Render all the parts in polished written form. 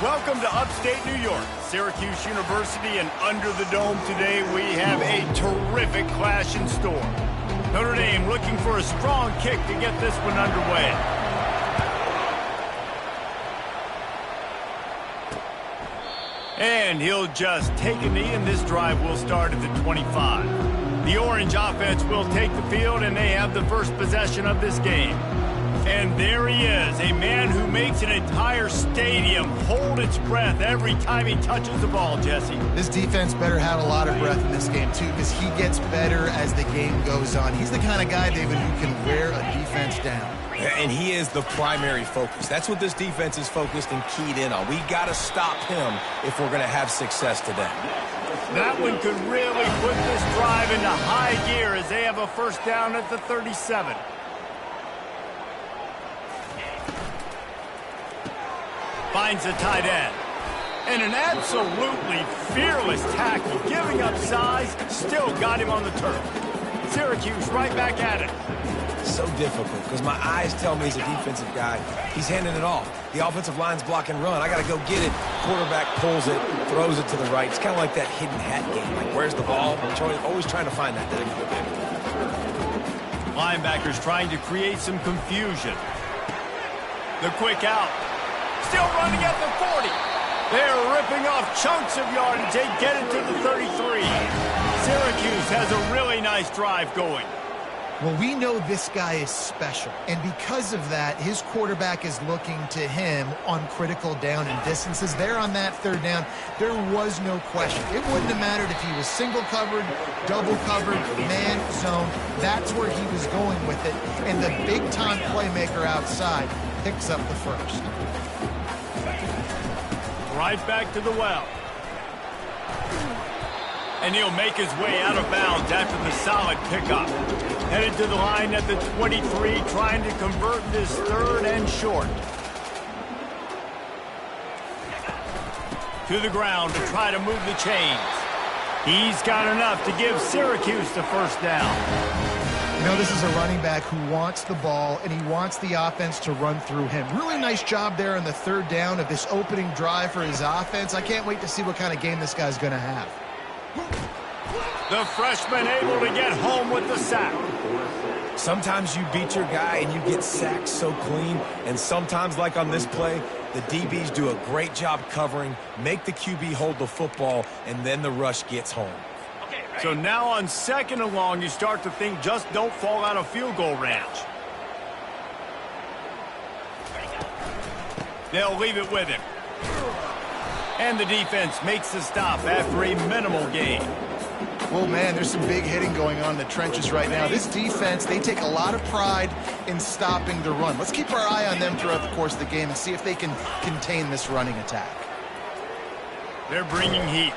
Welcome to upstate New York, Syracuse University, and under the dome today we have a terrific clash in store. Notre Dame looking for a strong kick to get this one underway. And he'll just take a knee, and this drive will start at the 25. The Orange offense will take the field, and they have the first possession of this game. And there he is, a man who makes an entire stadium hold its breath every time he touches the ball, Jesse. This defense better have a lot of breath in this game, too, because he gets better as the game goes on. He's the kind of guy, David, who can wear a defense down. And he is the primary focus. That's what this defense is focused and keyed in on. We got to stop him if we're going to have success today. That one could really put this drive into high gear as they have a first down at the 37. Finds the tight end. And an absolutely fearless tackle, giving up size, still got him on the turf. Syracuse right back at it. So difficult because my eyes tell me he's a defensive guy. He's handing it off. The offensive line's block and run. I got to go get it. Quarterback pulls it, throws it to the right. It's kind of like that hidden hat game. Like, where's the ball? Always trying to find that thing. Linebackers trying to create some confusion. The quick out. Still running at the 40. They're ripping off chunks of yardage. They get it to the 33. Syracuse has a really nice drive going. Well, we know this guy is special, and because of that, his quarterback is looking to him on critical down and distances. There on that third down, there was no question. It wouldn't have mattered if he was single covered, double covered, man zone. That's where he was going with it, and the big-time playmaker outside picks up the first. Right back to the well. And he'll make his way out of bounds after the solid pickup. Headed to the line at the 23, trying to convert this third and short. To the ground to try to move the chains. He's got enough to give Syracuse the first down. You know, this is a running back who wants the ball, and he wants the offense to run through him. Really nice job there on the third down of this opening drive for his offense. I can't wait to see what kind of game this guy's going to have. The freshman able to get home with the sack. Sometimes you beat your guy and you get sacked so clean, and sometimes, like on this play, the DBs do a great job covering, make the QB hold the football, and then the rush gets home. So now on second and long, you start to think just don't fall out of field goal range. They'll leave it with him. And the defense makes the stop after a minimal gain. Well, man, there's some big hitting going on in the trenches right now. This defense, they take a lot of pride in stopping the run. Let's keep our eye on them throughout the course of the game and see if they can contain this running attack. They're bringing heat.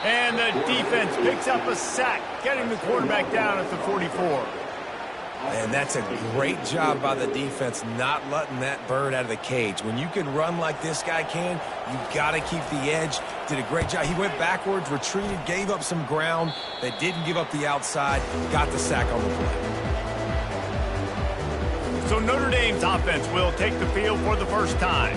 And the defense picks up a sack, getting the quarterback down at the 44. And that's a great job by the defense not letting that bird out of the cage. When you can run like this guy can, you got to keep the edge. Did a great job. He went backwards, retreated, gave up some ground. They didn't give up the outside, got the sack on the play. So Notre Dame's offense will take the field for the first time.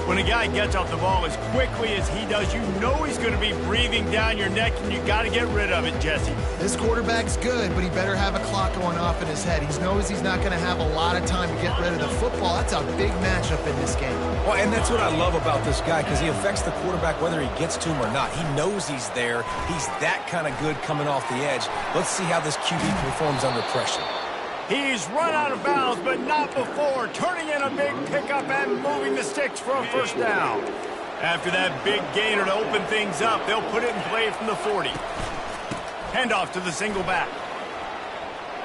When a guy gets off the ball as quickly as he does, you know he's going to be breathing down your neck, and you got to get rid of it, Jesse. This quarterback's good, but he better have a clock going off in his head. He knows he's not going to have a lot of time to get rid of the football. That's a big matchup in this game. Well, and that's what I love about this guy, because he affects the quarterback whether he gets to him or not. He knows he's there. He's that kind of good coming off the edge. Let's see how this QB performs under pressure. He's run out of bounds, but not before, turning in a big pickup and moving the sticks for a first down. After that big gainer to open things up, they'll put it in play from the 40. Handoff to the single back.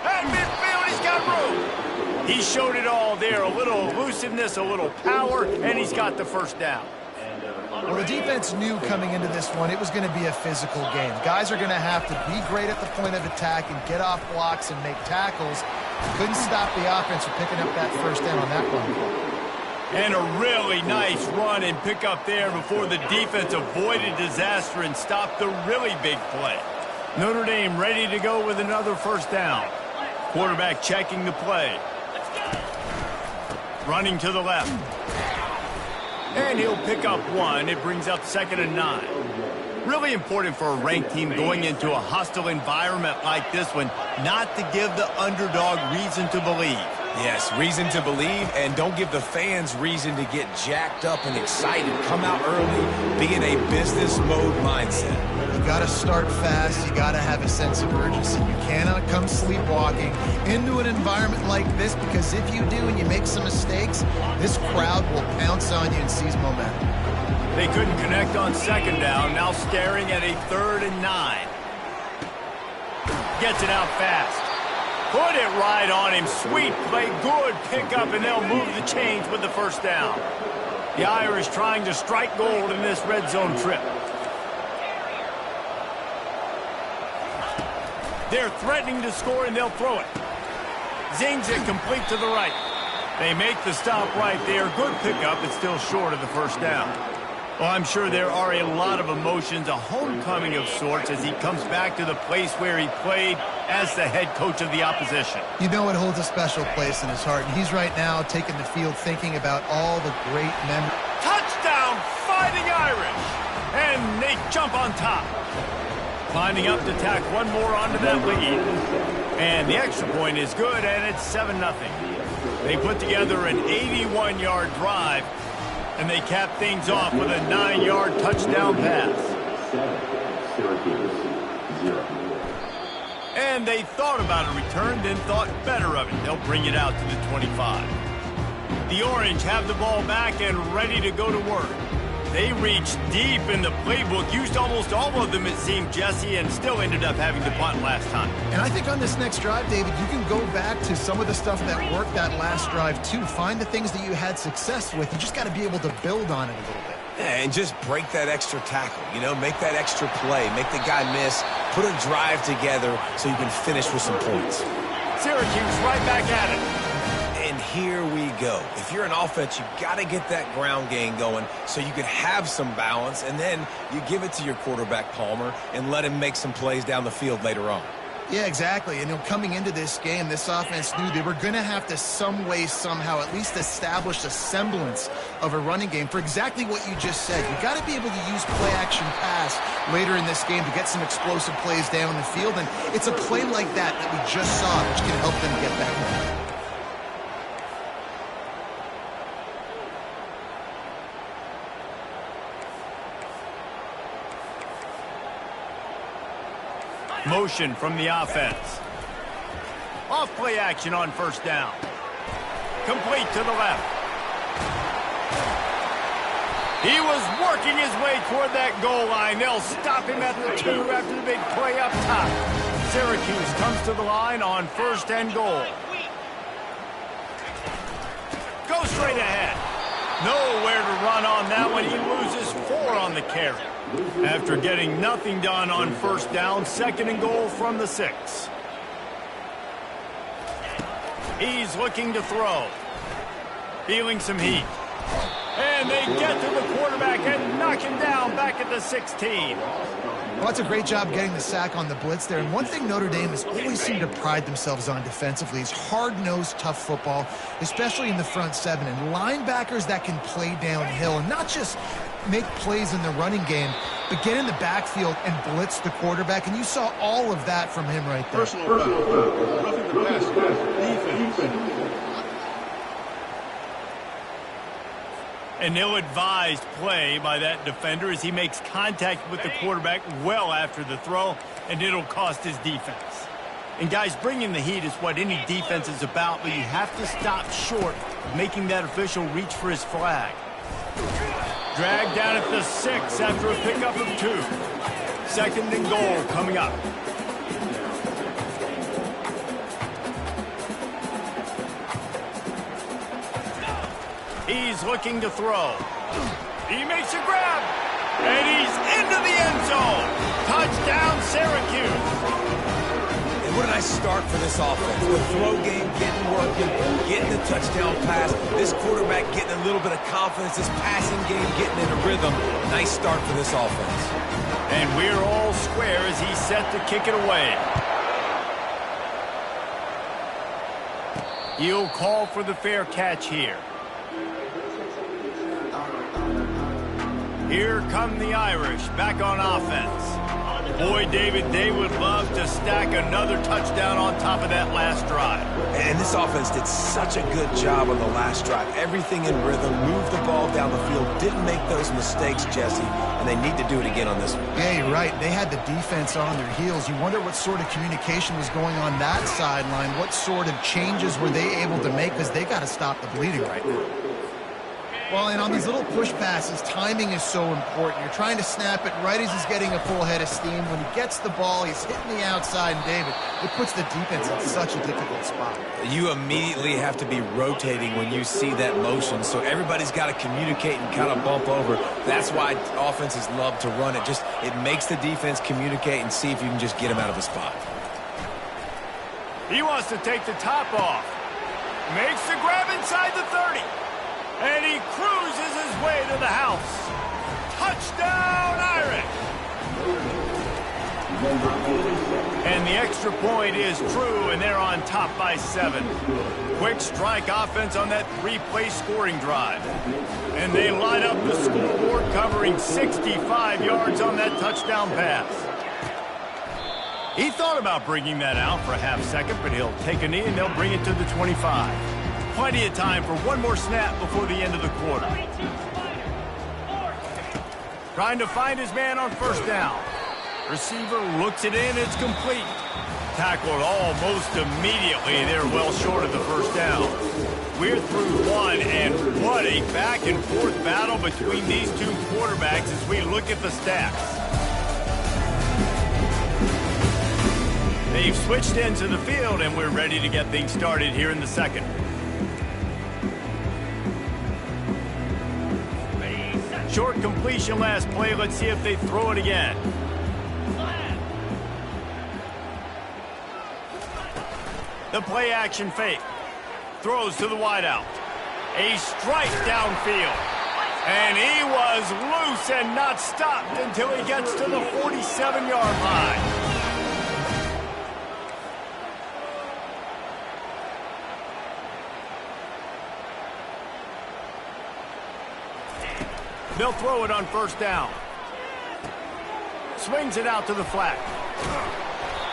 At midfield, he's got room. He showed it all there, a little elusiveness, a little power, and he's got the first down. Well, the defense knew coming into this one it was going to be a physical game. Guys are going to have to be great at the point of attack and get off blocks and make tackles. Couldn't stop the offense from picking up that first down on that run. And a really nice run and pick up there before the defense avoided disaster and stopped the really big play. Notre Dame ready to go with another first down. Quarterback checking the play. Running to the left. And he'll pick up 1. It brings up 2nd and 9. Really important for a ranked team going into a hostile environment like this one, not to give the underdog reason to believe. Yes, reason to believe, and don't give the fans reason to get jacked up and excited. Come out early, be in a business mode mindset. You got to start fast. You got to have a sense of urgency. You cannot come sleepwalking into an environment like this, because if you do and you make some mistakes, this crowd will pounce on you and seize momentum. They couldn't connect on 2nd down, now staring at a 3rd and 9. Gets it out fast. Put it right on him. Sweet play, good pickup, and they'll move the chains with the 1st down. The Irish trying to strike gold in this red zone trip. They're threatening to score, and they'll throw it. Zings it complete to the right. They make the stop right there. Good pickup, but still short of the 1st down. Well, I'm sure there are a lot of emotions, a homecoming of sorts, as he comes back to the place where he played as the head coach of the opposition. You know it holds a special place in his heart, and he's right now taking the field thinking about all the great memories. Touchdown, Fighting Irish! And they jump on top. Climbing up to tack one more onto that lead. And the extra point is good, and it's 7-0. They put together an 81-yard drive, and they cap things off with a 9-yard touchdown pass. And they thought about a return, then thought better of it. They'll bring it out to the 25. The Orange have the ball back and ready to go to work. They reached deep in the playbook, used almost all of them, it seemed, Jesse, and still ended up having to punt last time. And I think on this next drive, David, you can go back to some of the stuff that worked that last drive, too. Find the things that you had success with. You just got to be able to build on it a little bit. Yeah, and just break that extra tackle, make that extra play, make the guy miss, put a drive together so you can finish with some points. Syracuse right back at it. And here we go. If you're an offense, you got to get that ground game going so you can have some balance, and then you give it to your quarterback, Palmer, and let him make some plays down the field later on. Yeah, exactly. And coming into this game, this offense knew they were going to have to some way, somehow, at least establish a semblance of a running game for exactly what you just said. You got to be able to use play-action pass later in this game to get some explosive plays down the field, and it's a play like that we just saw, which can help them get that one. Motion from the offense. Off play action on 1st down. Complete to the left. He was working his way toward that goal line. They'll stop him at the 2 after the big play up top. Syracuse comes to the line on 1st and goal. Go straight ahead. Nowhere to run on that one. He loses 4 on the carry. After getting nothing done on 1st down, 2nd and goal from the 6. He's looking to throw. Feeling some heat. And they get to the quarterback and knock him down back at the 16. Well, that's a great job getting the sack on the blitz there. And one thing Notre Dame has always seemed to pride themselves on defensively is hard-nosed, tough football, especially in the front 7. And linebackers that can play downhill and not just make plays in the running game, but get in the backfield and blitz the quarterback. And you saw all of that from him right there. Personal foul. Roughing the pass. Defense. An ill-advised play by that defender as he makes contact with the quarterback well after the throw, and it'll cost his defense. And guys, bringing the heat is what any defense is about, but you have to stop short of making that official reach for his flag. Dragged down at the 6 after a pickup of 2. 2nd and goal coming up. He's looking to throw. He makes a grab. And he's into the end zone. Touchdown, Syracuse. And what a nice start for this offense. The throw game getting working, getting the touchdown pass. This quarterback getting a little bit of confidence. This passing game getting in a rhythm. Nice start for this offense. And we're all square as he's set to kick it away. He'll call for the fair catch here. Here come the Irish back on offense. Boy, David, they would love to stack another touchdown on top of that last drive. And this offense did such a good job on the last drive. Everything in rhythm, moved the ball down the field, didn't make those mistakes, Jesse, and they need to do it again on this one. Yeah, you're right. They had the defense on their heels. You wonder what sort of communication was going on that sideline. What sort of changes were they able to make, because they got to stop the bleeding right now. Well, and on these little push passes, timing is so important. You're trying to snap it right as he's getting a full head of steam. When he gets the ball, he's hitting the outside, and David, it puts the defense in such a difficult spot. You immediately have to be rotating when you see that motion, so everybody's got to communicate and kind of bump over. That's why offenses love to run it. It makes the defense communicate and see if you can just get him out of a spot. He wants to take the top off. Makes the grab inside the 30. And he cruises his way to the house. Touchdown, Irish! And the extra point is true, and they're on top by 7. Quick strike offense on that 3-play scoring drive. And they light up the scoreboard, covering 65 yards on that touchdown pass. He thought about bringing that out for a half second, but he'll take a knee and they'll bring it to the 25. Plenty of time for one more snap before the end of the quarter. Trying to find his man on first down. Receiver looks it in, it's complete. Tackled almost immediately. They're well short of the first down. We're through one, and what a back-and-forth battle between these two quarterbacks as we look at the stats. They've switched into the field, and we're ready to get things started here in the second. Short completion last play. Let's see if they throw it again. The play action fake. Throws to the wideout. A strike downfield. And he was loose and not stopped until he gets to the 47-yard line. They'll throw it on first down. Swings it out to the flat.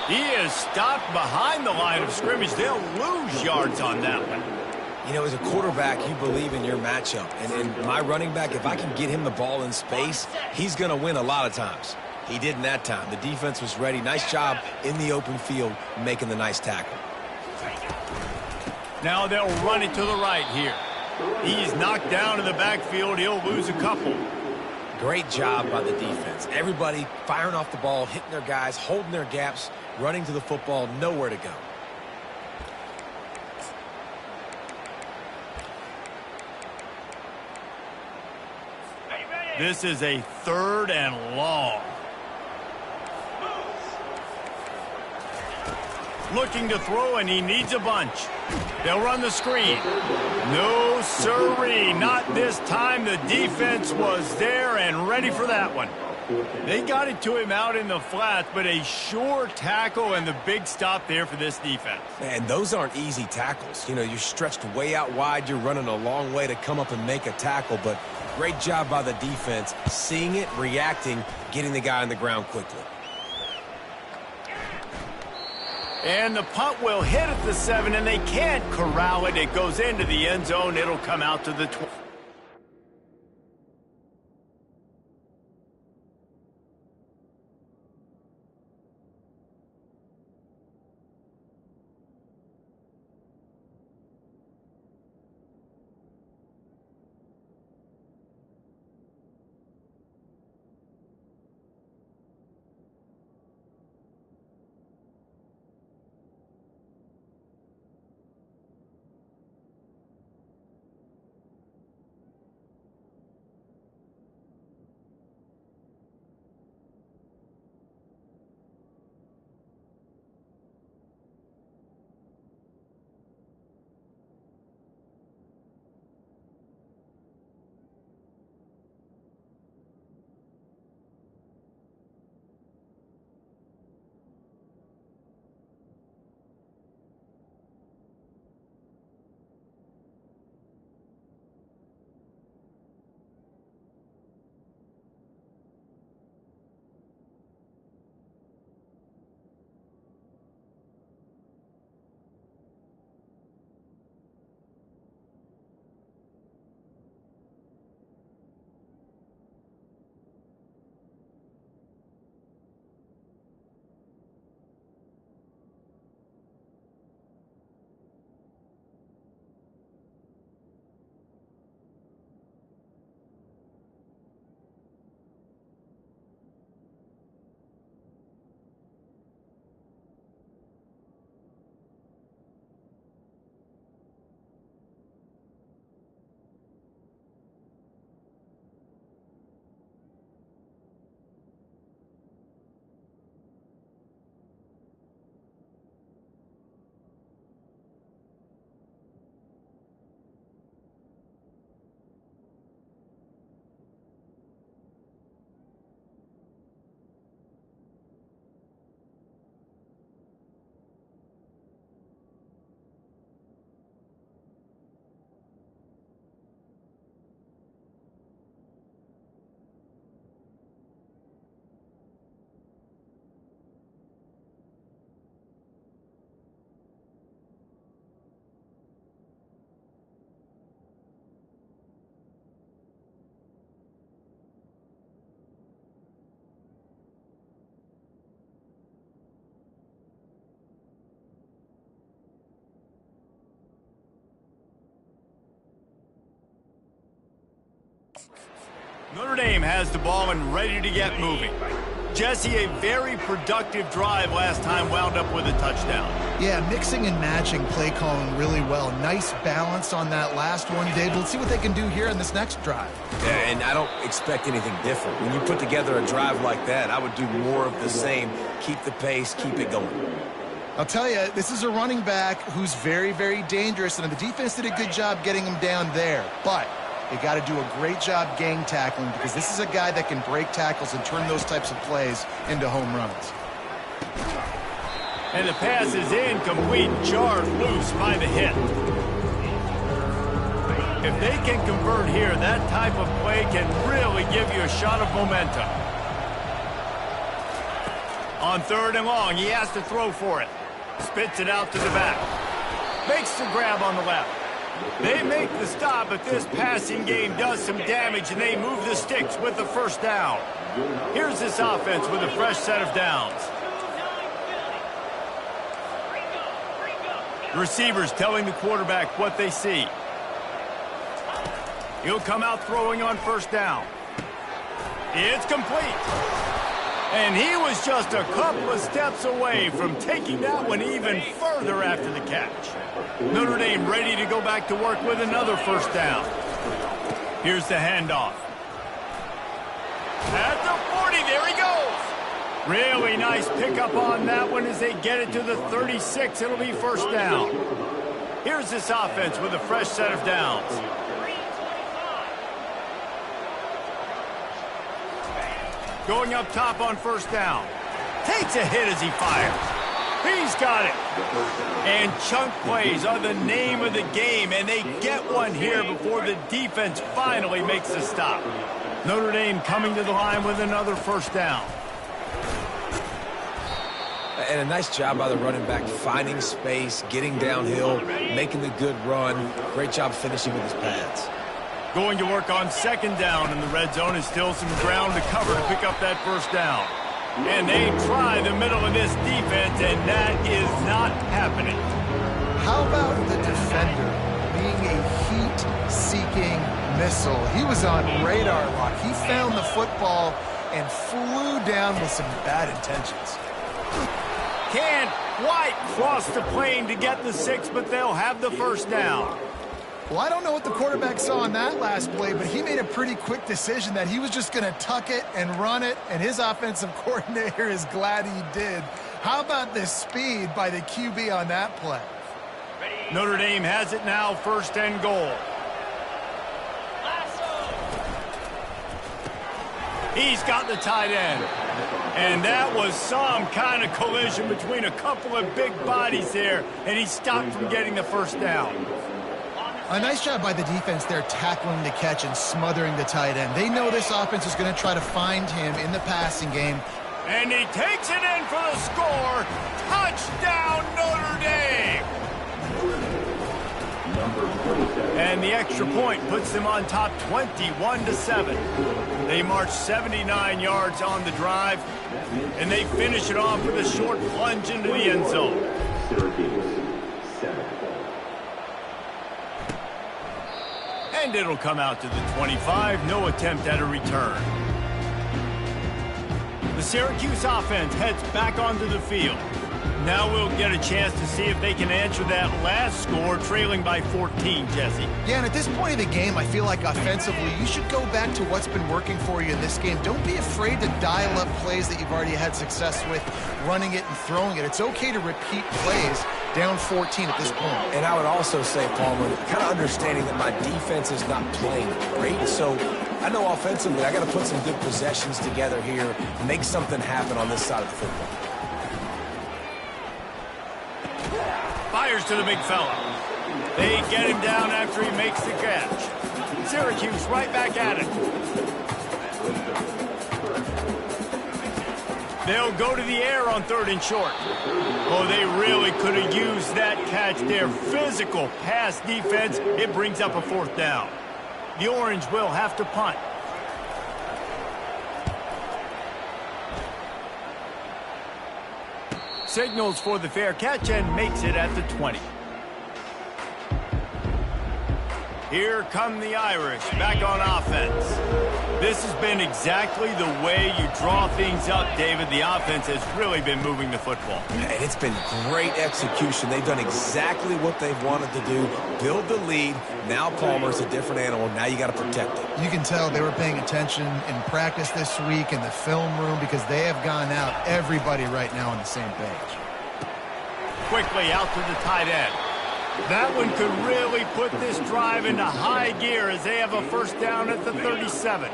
He is stopped behind the line of scrimmage. They'll lose yards on that one. You know, as a quarterback, you believe in your matchup. And my running back, if I can get him the ball in space, he's going to win a lot of times. He didn't that time. The defense was ready. Nice job in the open field making the nice tackle. Now they'll run it to the right here. He's knocked down in the backfield. He'll lose a couple. Great job by the defense. Everybody firing off the ball, hitting their guys, holding their gaps, running to the football, nowhere to go. This is a 3rd and long. Looking to throw, and he needs a bunch. They'll run the screen. No sirree, not this time. The defense was there and ready for that one. They got it to him out in the flat, but a sure tackle and the big stop there for this defense. Man, those aren't easy tackles. You know, you're stretched way out wide. You're running a long way to come up and make a tackle, but great job by the defense, seeing it, reacting, getting the guy on the ground quickly. And the punt will hit at the 7, and they can't corral it. It goes into the end zone. It'll come out to the 20. Notre Dame has the ball and ready to get moving. Jesse, a very productive drive last time wound up with a touchdown. Yeah, mixing and matching play calling really well. Nice balance on that last one, Dave. Let's see what they can do here in this next drive. Yeah, and I don't expect anything different. When you put together a drive like that, I would do more of the same. Keep the pace, keep it going. I'll tell you, this is a running back who's very, very dangerous, and the defense did a good job getting him down there. But you got to do a great job gang tackling, because this is a guy that can break tackles and turn those types of plays into home runs. And the pass is incomplete, jarred loose by the hit. If they can convert here, that type of play can really give you a shot of momentum. On 3rd and long, he has to throw for it. Spits it out to the back. Makes the grab on the left. They make the stop, but this passing game does some damage, and they move the sticks with the first down. Here's this offense with a fresh set of downs. The receivers telling the quarterback what they see. He'll come out throwing on 1st down. It's complete. And he was just a couple of steps away from taking that one even further after the catch. Notre Dame ready to go back to work with another 1st down. Here's the handoff. At the 40, there he goes. Really nice pickup on that one as they get it to the 36. It'll be 1st down. Here's this offense with a fresh set of downs. Going up top on 1st down. Takes a hit as he fires. He's got it. And chunk plays are the name of the game, and they get one here before the defense finally makes the stop. Notre Dame coming to the line with another 1st down. And a nice job by the running back, finding space, getting downhill, making the good run. Great job finishing with his pads. Going to work on 2nd down, and the red zone is still some ground to cover to pick up that 1st down. And they try the middle of this defense, and that is not happening. How about the defender being a heat-seeking missile? He was on radar lock. He found the football and flew down with some bad intentions. Can't quite cross the plane to get the 6, but they'll have the 1st down. Well, I don't know what the quarterback saw on that last play, but he made a pretty quick decision that he was just going to tuck it and run it, and his offensive coordinator is glad he did. How about the speed by the QB on that play? Notre Dame has it now, 1st and goal. He's got the tight end. And that was some kind of collision between a couple of big bodies there, and he stopped from getting the 1st down. A nice job by the defense there, tackling the catch and smothering the tight end. They know this offense is going to try to find him in the passing game. And he takes it in for the score. Touchdown, Notre Dame! And the extra point puts them on top 21-7. They march 79 yards on the drive, and they finish it off with a short plunge into the end zone. And it'll come out to the 25. No attempt at a return. The Syracuse offense heads back onto the field. Now we'll get a chance to see if they can answer that last score, trailing by 14, Jesse. Yeah, and at this point of the game, I feel like offensively, you should go back to what's been working for you in this game. Don't be afraid to dial up plays that you've already had success with, running it and throwing it. It's okay to repeat plays down 14 at this point. And I would also say, Palmer, kind of understanding that my defense is not playing great, so I know offensively I got to put some good possessions together here, make something happen on this side of the football. Fires to the big fella. They get him down after he makes the catch. Syracuse right back at it. They'll go to the air on 3rd and short. Oh, they really could have used that catch there. Physical pass defense. It brings up a 4th down. The Orange will have to punt. Signals for the fair catch and makes it at the 20. Here come the Irish back on offense. This has been exactly the way you draw things up, David. The offense has really been moving the football. And it's been great execution. They've done exactly what they've wanted to do. Build the lead. Now Palmer's a different animal. Now you got to protect it. You can tell they were paying attention in practice this week in the film room because they have gone out, everybody right now on the same page. Quickly out to the tight end. That one could really put this drive into high gear as they have a first down at the 37.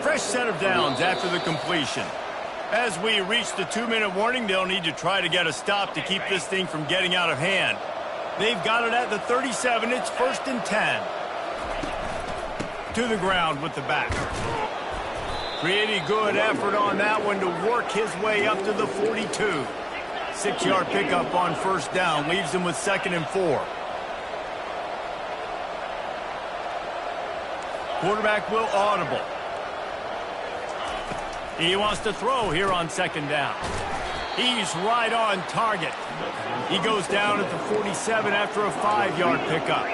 Fresh set of downs after the completion. As we reach the 2-minute warning, they'll need to try to get a stop to keep this thing from getting out of hand. They've got it at the 37. It's 1st and 10. To the ground with the back. Pretty good effort on that one to work his way up to the 42. 6-yard pickup on first down leaves him with 2nd and 4. Quarterback will audible. He wants to throw here on 2nd down. He's right on target. He goes down at the 47 after a 5-yard pickup.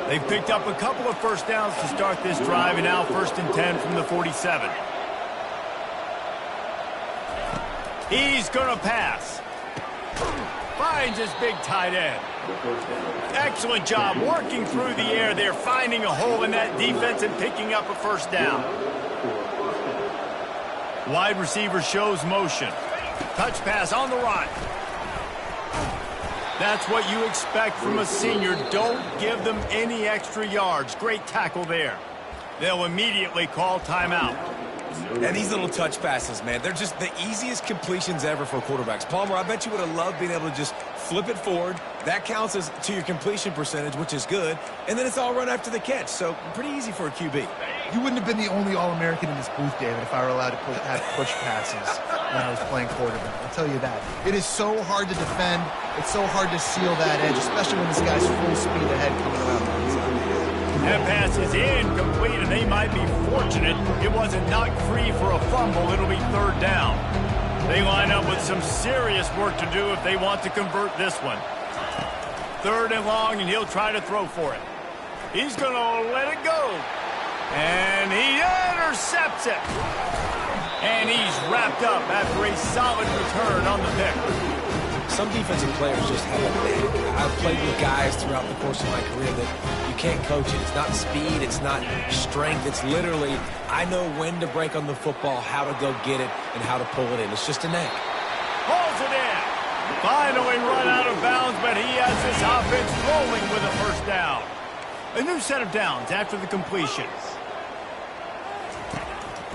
They've picked up a couple of first downs to start this drive, and now 1st and 10 from the 47. He's going to pass. Finds his big tight end. Excellent job working through the air there, finding a hole in that defense and picking up a first down. Wide receiver shows motion. Touch pass on the run. That's what you expect from a senior. Don't give them any extra yards. Great tackle there. They'll immediately call timeout. And these little touch passes, man, they're just the easiest completions ever for quarterbacks. Palmer, I bet you would have loved being able to just flip it forward. That counts as to your completion percentage, which is good. And then it's all run after the catch, so pretty easy for a QB. You wouldn't have been the only All-American in this booth, David, if I were allowed to have push passes when I was playing quarterback. I'll tell you that. It is so hard to defend. It's so hard to seal that edge, especially when this guy's full speed ahead coming around the inside. That pass is incomplete, and they might be fortunate it wasn't knocked free for a fumble. It'll be 3rd down. They line up with some serious work to do if they want to convert this one. 3rd and long, and he'll try to throw for it. He's going to let it go. And he intercepts it. And he's wrapped up after a solid return on the pick. Some defensive players just have a knack. I've played with guys throughout the course of my career that you can't coach it. It's not speed. It's not strength. It's literally, I know when to break on the football, how to go get it, and how to pull it in. It's just a knack. Pulls it in. Finally run out of bounds, but he has this offense rolling with a first down. A new set of downs after the completion.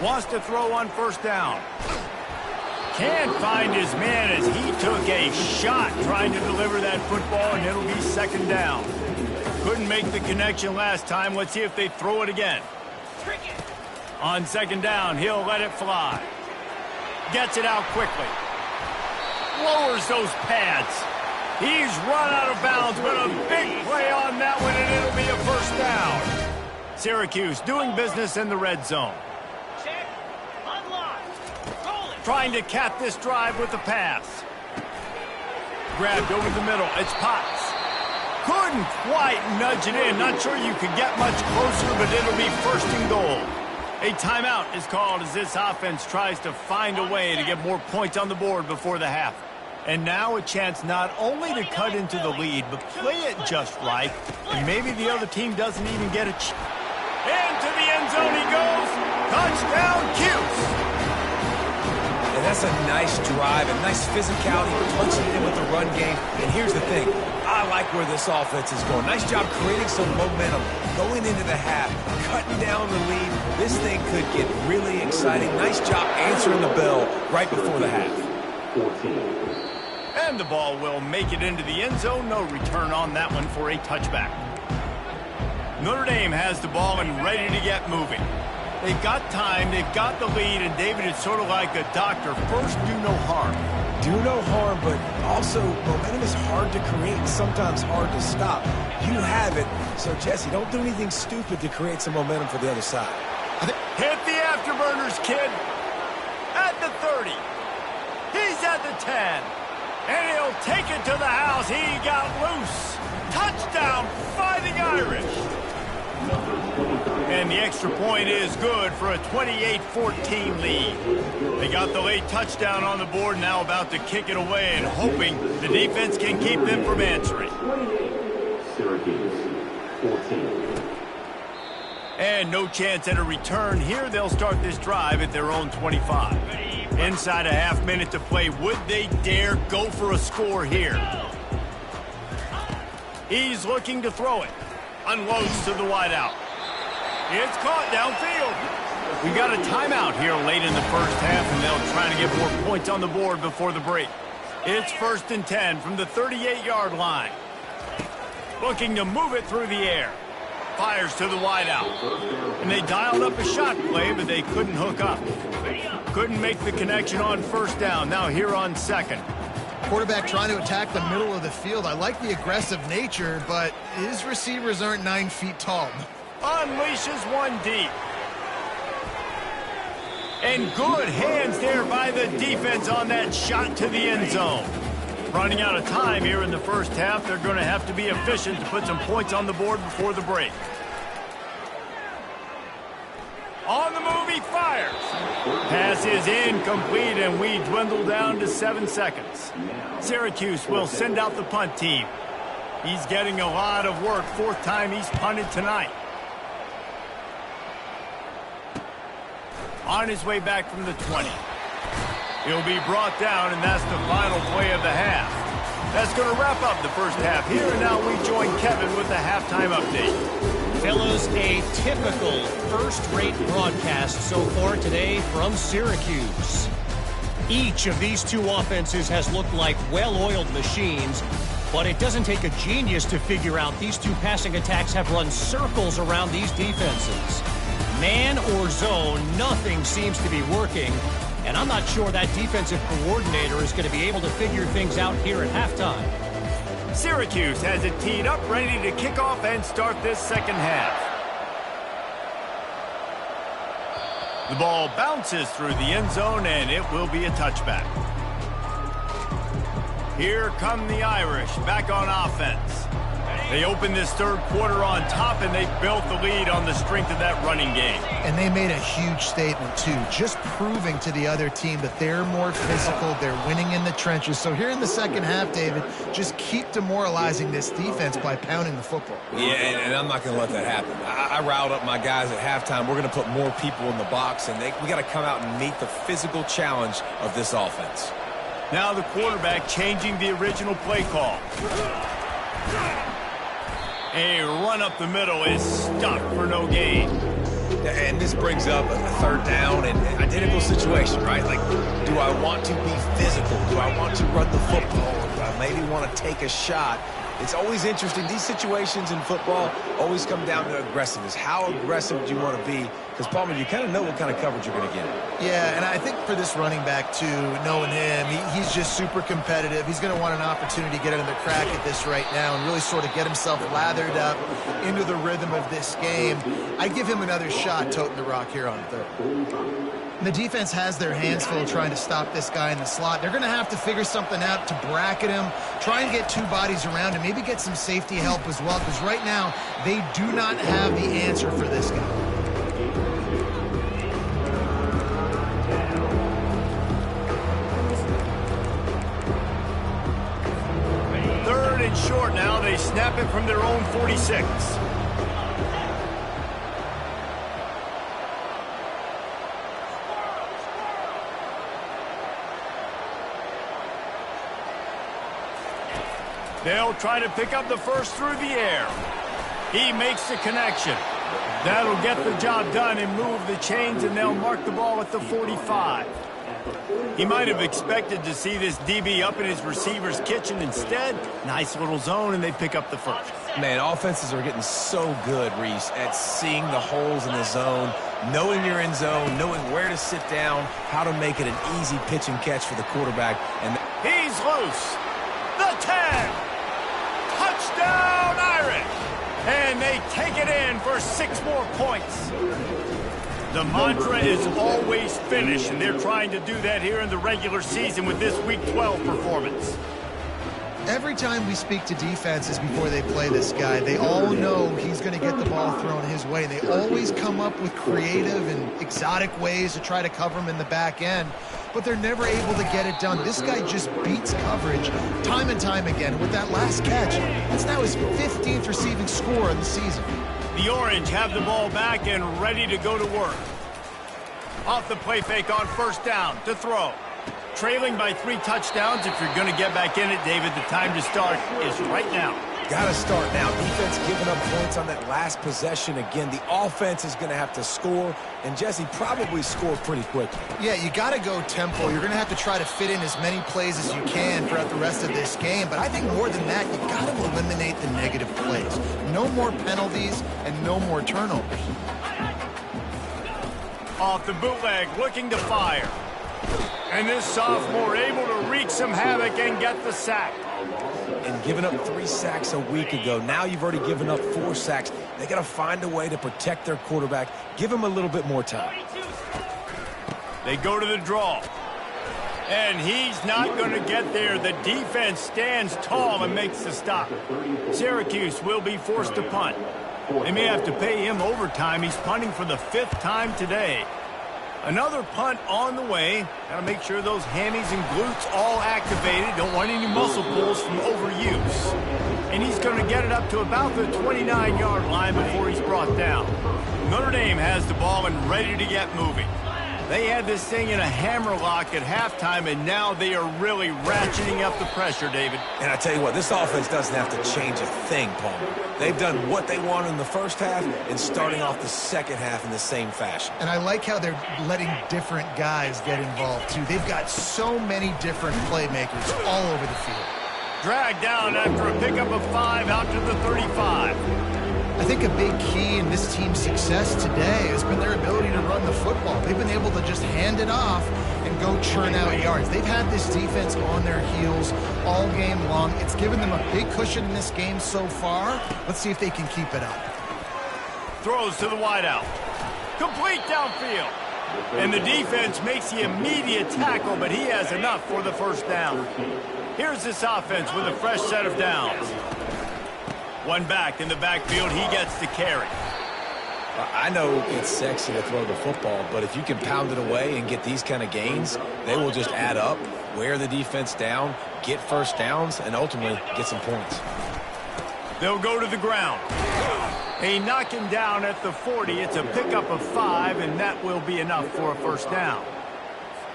Wants to throw on first down. Can't find his man as he took a shot trying to deliver that football, and it'll be 2nd down. Couldn't make the connection last time. Let's see if they throw it again. On 2nd down, he'll let it fly. Gets it out quickly. Lowers those pads. He's run out of bounds, but a big play on that one, and it'll be a first down. Syracuse doing business in the red zone. Trying to cap this drive with the pass. Grabbed over the middle. It's Potts. Couldn't quite nudge it in. Not sure you could get much closer, but it'll be 1st and goal. A timeout is called as this offense tries to find a way to get more points on the board before the half. And now a chance not only to cut into the lead, but play it just right. And maybe the other team doesn't even get a chance. Into the end zone he goes. Touchdown, Cuse. And that's a nice drive, a nice physicality, punching it in with the run game. And here's the thing. I like where this offense is going. Nice job creating some momentum, going into the half, cutting down the lead. This thing could get really exciting. Nice job answering the bell right before the half. And the ball will make it into the end zone. No return on that one for a touchback. Notre Dame has the ball and ready to get moving. They've got time, they've got the lead, and David, it's sort of like a doctor. First, do no harm. Do no harm, but also momentum is hard to create and sometimes hard to stop. You have it, so Jesse, don't do anything stupid to create some momentum for the other side. Hit the afterburners, kid. At the 30. He's at the 10. And he'll take it to the house. He got loose. Touchdown, Fighting Irish. And the extra point is good for a 28-14 lead. They got the late touchdown on the board, now about to kick it away and hoping the defense can keep them from answering. Syracuse, 14. And no chance at a return here. They'll start this drive at their own 25. Inside a half minute to play. Would they dare go for a score here? He's looking to throw it. Unloads to the wideout. It's caught downfield. We got a timeout here late in the first half, and they'll try to get more points on the board before the break. It's 1st and 10 from the 38-yard line. Looking to move it through the air. Fires to the wideout. And they dialed up a shot play, but they couldn't hook up. Couldn't make the connection on first down. Now here on second. Quarterback trying to attack the middle of the field. I like the aggressive nature, but his receivers aren't 9 feet tall. Unleashes one deep. And good hands there by the defense on that shot to the end zone. Running out of time here in the first half. They're going to have to be efficient to put some points on the board before the break. On the move, he fires. Pass is incomplete, and we dwindle down to 7 seconds. Syracuse will send out the punt team. He's getting a lot of work. 4th time he's punted tonight. On his way back from the 20. He'll be brought down, and that's the final play of the half. That's going to wrap up the first half here, and now we join Kevin with the halftime update. Fellas, a typical first-rate broadcast so far today from Syracuse. Each of these two offenses has looked like well-oiled machines, but it doesn't take a genius to figure out these two passing attacks have run circles around these defenses. Man or zone, nothing seems to be working, and I'm not sure that defensive coordinator is going to be able to figure things out here at halftime. Syracuse has it teed up, ready to kick off and start this second half. The ball bounces through the end zone, and it will be a touchback. Here come the Irish, back on offense. They opened this third quarter on top, and they built the lead on the strength of that running game. And they made a huge statement, too, just proving to the other team that they're more physical, they're winning in the trenches. So here in the second half, David, just keep demoralizing this defense by pounding the football. Yeah, and I'm not going to let that happen. I riled up my guys at halftime. We're going to put more people in the box, and we got to come out and meet the physical challenge of this offense. Now the quarterback changing the original play call. A run up the middle is stopped for no gain. And this brings up a third down and identical situation, right? Like, do I want to be physical? Do I want to run the football? Or do I maybe want to take a shot? It's always interesting. These situations in football always come down to aggressiveness. How aggressive do you want to be? Because, Palmer, you kind of know what kind of coverage you're going to get. Yeah, and I think for this running back, too, knowing him, he's just super competitive. He's going to want an opportunity to get another crack at this right now and really sort of get himself lathered up into the rhythm of this game. I give him another shot toting the rock here on third. The defense has their hands full trying to stop this guy in the slot. They're going to have to figure something out to bracket him, try and get two bodies around him, maybe get some safety help as well, because right now they do not have the answer for this guy. Third and short now. They snap it from their own 46. They'll try to pick up the first through the air. He makes the connection. That'll get the job done and move the chains, and they'll mark the ball at the 45. He might have expected to see this DB up in his receiver's kitchen. Instead, nice little zone, and they pick up the first. Man, offenses are getting so good, Reese, at seeing the holes in the zone, knowing your end zone, knowing where to sit down, how to make it an easy pitch and catch for the quarterback. And he's loose. The 10. Touchdown, Irish. And they take it in for 6 more points. The mantra is always finish, and they're trying to do that here in the regular season with this Week 12 performance. Every time we speak to defenses before they play this guy, they all know he's going to get the ball thrown his way. They always come up with creative and exotic ways to try to cover him in the back end, but they're never able to get it done. This guy just beats coverage time and time again. With that last catch, that's now his 15th receiving score of the season. The Orange have the ball back and ready to go to work. Off the play fake on first down to throw. Trailing by 3 touchdowns. If you're going to get back in it, David, the time to start is right now. Got to start now. Defense giving up points on that last possession. Again, the offense is going to have to score, and Jesse probably score pretty quickly. Yeah, you got to go tempo. You're going to have to try to fit in as many plays as you can throughout the rest of this game. But I think more than that, you got to eliminate the negative plays. No more penalties and no more turnovers. Off the bootleg, looking to fire. And this sophomore able to wreak some havoc and get the sack. And giving up 3 sacks a week ago. Now you've already given up 4 sacks. They got to find a way to protect their quarterback. Give him a little bit more time. They go to the draw. And he's not going to get there. The defense stands tall and makes the stop. Syracuse will be forced to punt. They may have to pay him overtime. He's punting for the 5th time today. Another punt on the way. Got to make sure those hammies and glutes all activated. Don't want any muscle pulls from overuse. And he's going to get it up to about the 29-yard line before he's brought down. Notre Dame has the ball and ready to get moving. They had this thing in a hammerlock at halftime, and now they are really ratcheting up the pressure, David. And I tell you what, this offense doesn't have to change a thing, Paul. They've done what they want in the first half and starting off the second half in the same fashion. And I like how they're letting different guys get involved, too. They've got so many different playmakers all over the field. Dragged down after a pickup of 5 out to the 35. I think a big key in this team's success today has been their ability to run the football. They've been able to just hand it off and go churn out yards. They've had this defense on their heels all game long. It's given them a big cushion in this game so far. Let's see if they can keep it up. Throws to the wideout. Complete downfield. And the defense makes the immediate tackle, but he has enough for the first down. Here's this offense with a fresh set of downs. One back in the backfield, he gets the carry. I know it's sexy to throw the football, but if you can pound it away and get these kind of gains, they will just add up, wear the defense down, get first downs, and ultimately get some points. They'll go to the ground. They knock him down at the 40. It's a pickup of 5, and that will be enough for a first down.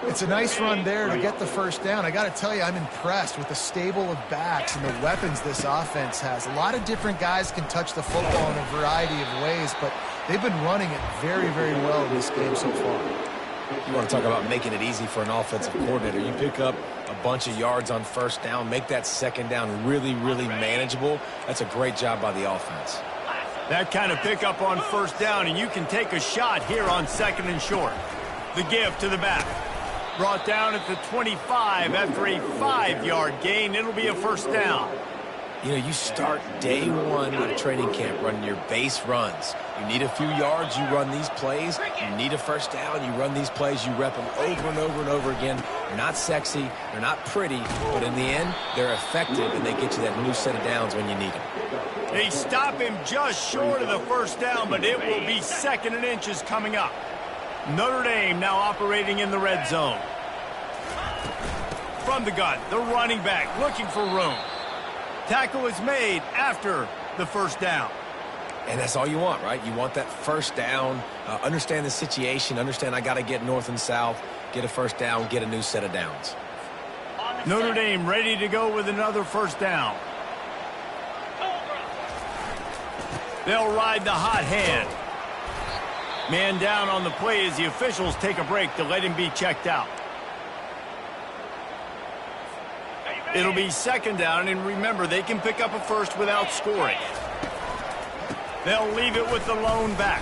It's a nice run there to get the first down. I got to tell you, I'm impressed with the stable of backs and the weapons this offense has. A lot of different guys can touch the football in a variety of ways, but they've been running it very, very well in this game so far. You want to talk about making it easy for an offensive coordinator. You pick up a bunch of yards on first down, make that second down really, really manageable. That's a great job by the offense. That kind of pickup on first down, and you can take a shot here on 2nd and short. The give to the back. Brought down at the 25 after a 5-yard gain. It'll be a first down. You know, you start day 1 of training camp running your base runs. You need a few yards, you run these plays. You need a first down, you run these plays. You rep them over and over and over again. They're not sexy, they're not pretty, but in the end, they're effective, and they get you that new set of downs when you need them. They stop him just short of the first down, but it will be 2nd and inches coming up. Notre Dame now operating in the red zone. From the gun, the running back looking for room. Tackle is made after the first down. And that's all you want, right? You want that first down, understand the situation, understand I got to get north and south, get a first down, get a new set of downs. Notre Dame ready to go with another first down. They'll ride the hot hand. Man down on the play as the officials take a break to let him be checked out. It'll be 2nd down, and remember, they can pick up a first without scoring. They'll leave it with the lone back.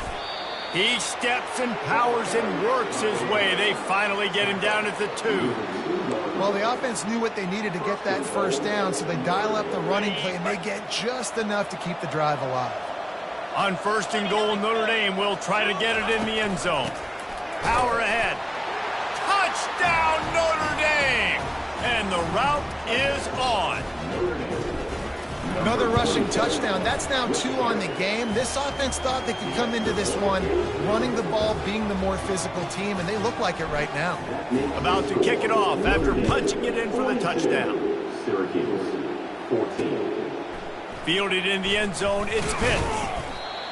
He steps and powers and works his way. They finally get him down at the 2. Well, the offense knew what they needed to get that first down, so they dial up the running play, and they get just enough to keep the drive alive. On 1st and goal, Notre Dame will try to get it in the end zone. Power ahead. Touchdown, Notre Dame! And the route is on. Another rushing touchdown. That's now 2 on the game. This offense thought they could come into this one running the ball, being the more physical team, and they look like it right now. About to kick it off after punching it in for the touchdown. Syracuse, 14. Fielded in the end zone, it's Pitts.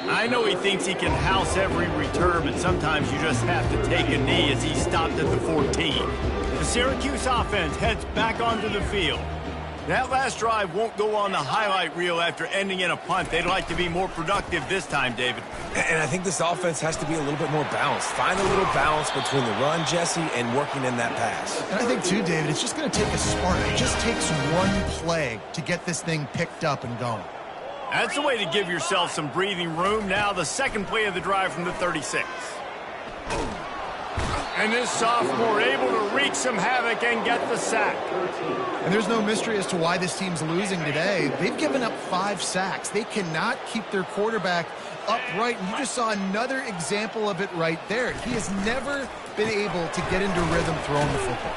I know he thinks he can house every return, but sometimes you just have to take a knee as he stopped at the 14. The Syracuse offense heads back onto the field. That last drive won't go on the highlight reel after ending in a punt. They'd like to be more productive this time, David. And I think this offense has to be a little bit more balanced. Find a little balance between the run, Jesse, and working in that pass. And I think, too, David, it's just going to take a spark. It just takes one play to get this thing picked up and going. That's the way to give yourself some breathing room. Now the second play of the drive from the 36. And this sophomore able to wreak some havoc and get the sack. And there's no mystery as to why this team's losing today. They've given up 5 sacks. They cannot keep their quarterback upright. And you just saw another example of it right there. He has never been able to get into rhythm throwing the football.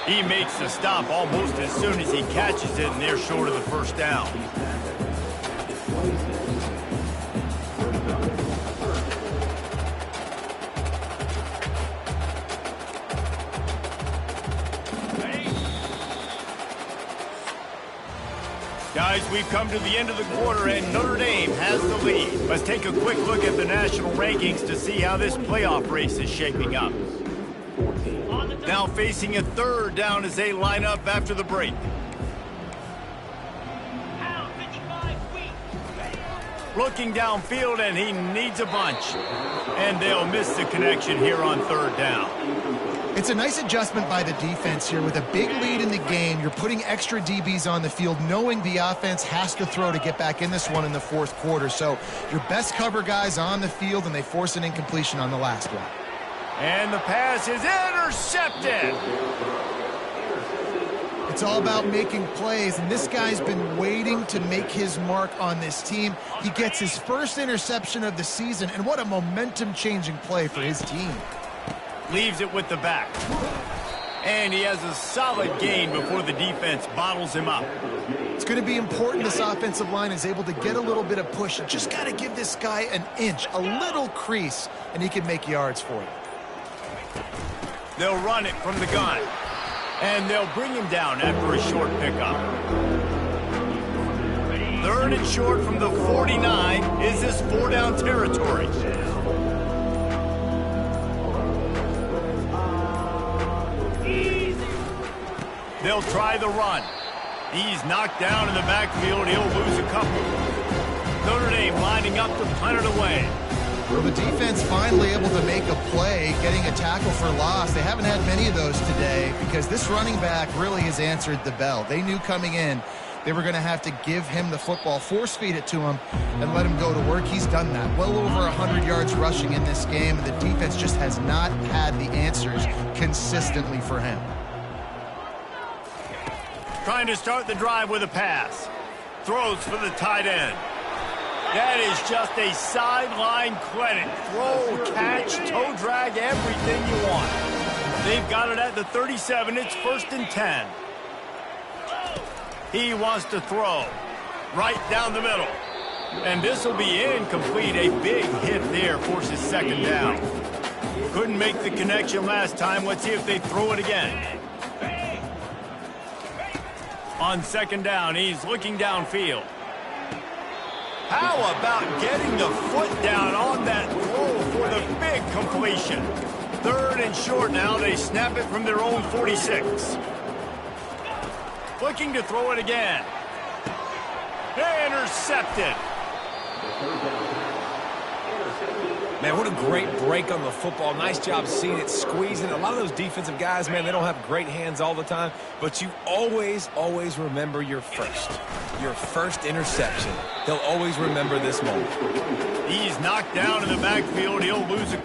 He makes the stop almost as soon as he catches it, and they're short of the first down. Guys, we've come to the end of the quarter, and Notre Dame has the lead. Let's take a quick look at the national rankings to see how this playoff race is shaping up. Now facing a third down as they line up after the break. Looking downfield, and he needs a bunch. And they'll miss the connection here on third down. It's a nice adjustment by the defense here. With a big lead in the game, you're putting extra DBs on the field, knowing the offense has to throw to get back in this one in the fourth quarter. So your best cover guys on the field, and they force an incompletion on the last one. And the pass is intercepted. It's all about making plays, and this guy's been waiting to make his mark on this team. He gets his first interception of the season, and what a momentum-changing play for his team. Leaves it with the back. And he has a solid gain before the defense bottles him up. It's going to be important this offensive line is able to get a little bit of push. You just got to give this guy an inch, a little crease, and he can make yards for you. They'll run it from the gun. And they'll bring him down after a short pickup. Third and short from the 49. Is this 4-down territory? They'll try the run. He's knocked down in the backfield. He'll lose a couple. Notre Dame lining up to punt it away. Well, the defense finally able to make a play, getting a tackle for loss. They haven't had many of those today because this running back really has answered the bell. They knew coming in they were going to have to give him the football, force feed it to him, and let him go to work. He's done that. Well over 100 yards rushing in this game, and the defense just has not had the answers consistently for him. Trying to start the drive with a pass. Throws for the tight end. That is just a sideline credit. Throw, catch, toe drag, everything you want. They've got it at the 37. It's 1st and 10. He wants to throw right down the middle. And this will be incomplete. A big hit there forces second down. Couldn't make the connection last time. Let's see if they throw it again. On second down, he's looking downfield. How about getting the foot down on that throw for the big completion? Third and short now. They snap it from their own 46. Looking to throw it again. Intercepted. Man, what a great break on the football. Nice job seeing it, squeezing. A lot of those defensive guys, man, they don't have great hands all the time, but you always, always remember your first interception. They'll always remember this moment. He's knocked down in the backfield. He'll lose it.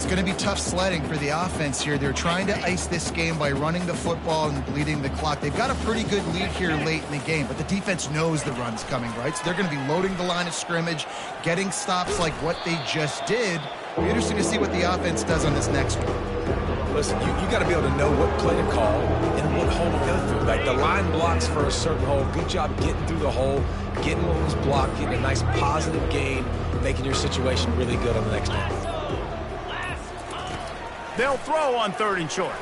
it's going to be tough sledding for the offense here. They're trying to ice this game by running the football and bleeding the clock. They've got a pretty good lead here late in the game, but the defense knows the run's coming, right? So they're going to be loading the line of scrimmage, getting stops like what they just did. It'll be interesting to see what the offense does on this next one. Listen, you got to be able to know what play to call and what hole to go through. Like the line blocks for a certain hole. Good job getting through the hole, getting what was blocked, getting a nice positive gain, making your situation really good on the next one. They'll throw on 3rd and short.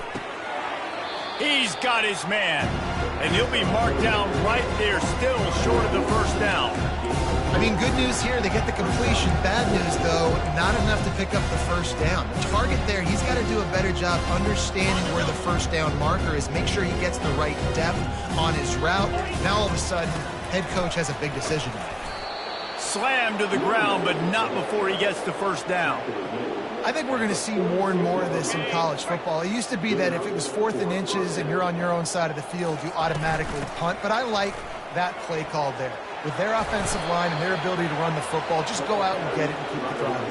He's got his man, and he'll be marked down right there, still short of the first down. I mean, good news here, they get the completion. Bad news, though, not enough to pick up the first down. The target there, he's got to do a better job understanding where the first down marker is, make sure he gets the right depth on his route. Now, all of a sudden, head coach has a big decision to make. Slammed to the ground, but not before he gets the first down. I think we're going to see more and more of this in college football. It used to be that if it was 4th and inches and you're on your own side of the field, you automatically punt. But I like that play call there. With their offensive line and their ability to run the football, just go out and get it and keep the drive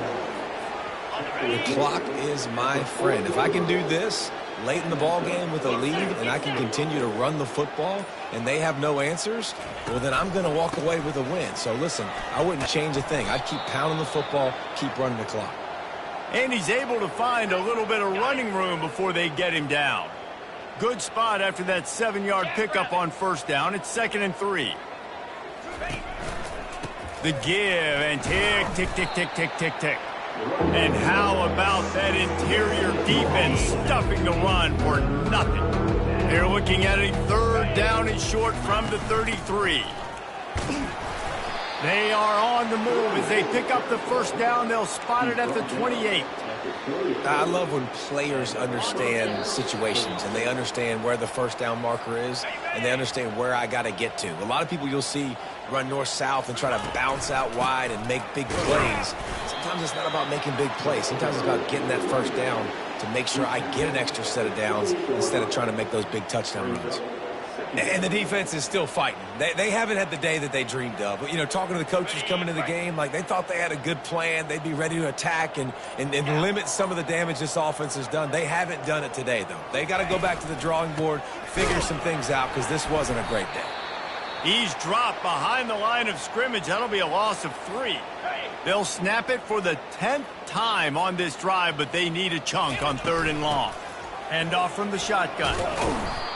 going. The clock is my friend. If I can do this late in the ball game with a lead and I can continue to run the football and they have no answers, well, then I'm going to walk away with a win. So, listen, I wouldn't change a thing. I'd keep pounding the football, keep running the clock. And he's able to find a little bit of running room before they get him down. Good spot after that 7-yard pickup on first down. It's 2nd and 3. The give and tick, tick, tick, tick, tick, tick, tick. And how about that interior defense stuffing the run for nothing? They're looking at a 3rd down and short from the 33. They are on the move. As they pick up the first down, they'll spot it at the 28. I love when players understand situations and they understand where the first down marker is and they understand where I got to get to. A lot of people you'll see run north-south and try to bounce out wide and make big plays. Sometimes it's not about making big plays. Sometimes it's about getting that first down to make sure I get an extra set of downs instead of trying to make those big touchdown runs. And the defense is still fighting. They haven't had the day that they dreamed of. But, you know, talking to the coaches coming to the game, like they thought they had a good plan. They'd be ready to attack and limit some of the damage this offense has done. They haven't done it today, though. They got to go back to the drawing board, figure some things out, because this wasn't a great day. He's dropped behind the line of scrimmage. That'll be a loss of 3. They'll snap it for the 10th time on this drive, but they need a chunk on 3rd and long. Hand off from the shotgun.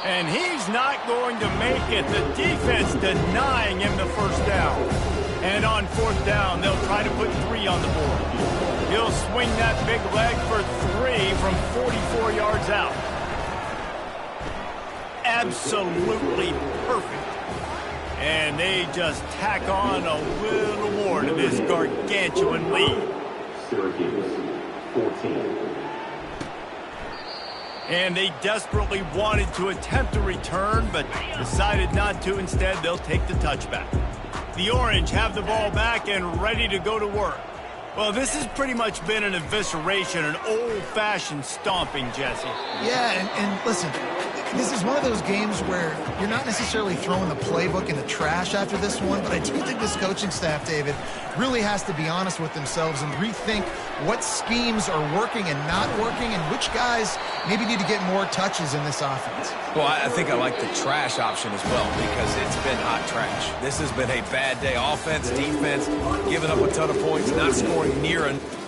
And he's not going to make it. The defense denying him the first down. And on 4th down, they'll try to put 3 on the board. He'll swing that big leg for 3 from 44 yards out. Absolutely perfect. And they just tack on a little more to this gargantuan lead. Syracuse, 14. And they desperately wanted to attempt a return, but decided not to. Instead, they'll take the touchback. The Orange have the ball back and ready to go to work. Well, this has pretty much been an evisceration, an old-fashioned stomping, Jesse. Yeah, and listen, this is one of those games where you're not necessarily throwing the playbook in the trash after this one, but I do think this coaching staff, David, really has to be honest with themselves and rethink what schemes are working and not working and which guys maybe need to get more touches in this offense. Well, I think I like the trash option as well because it's been hot trash. This has been a bad day. Offense, defense, giving up a ton of points, not scoring near enough.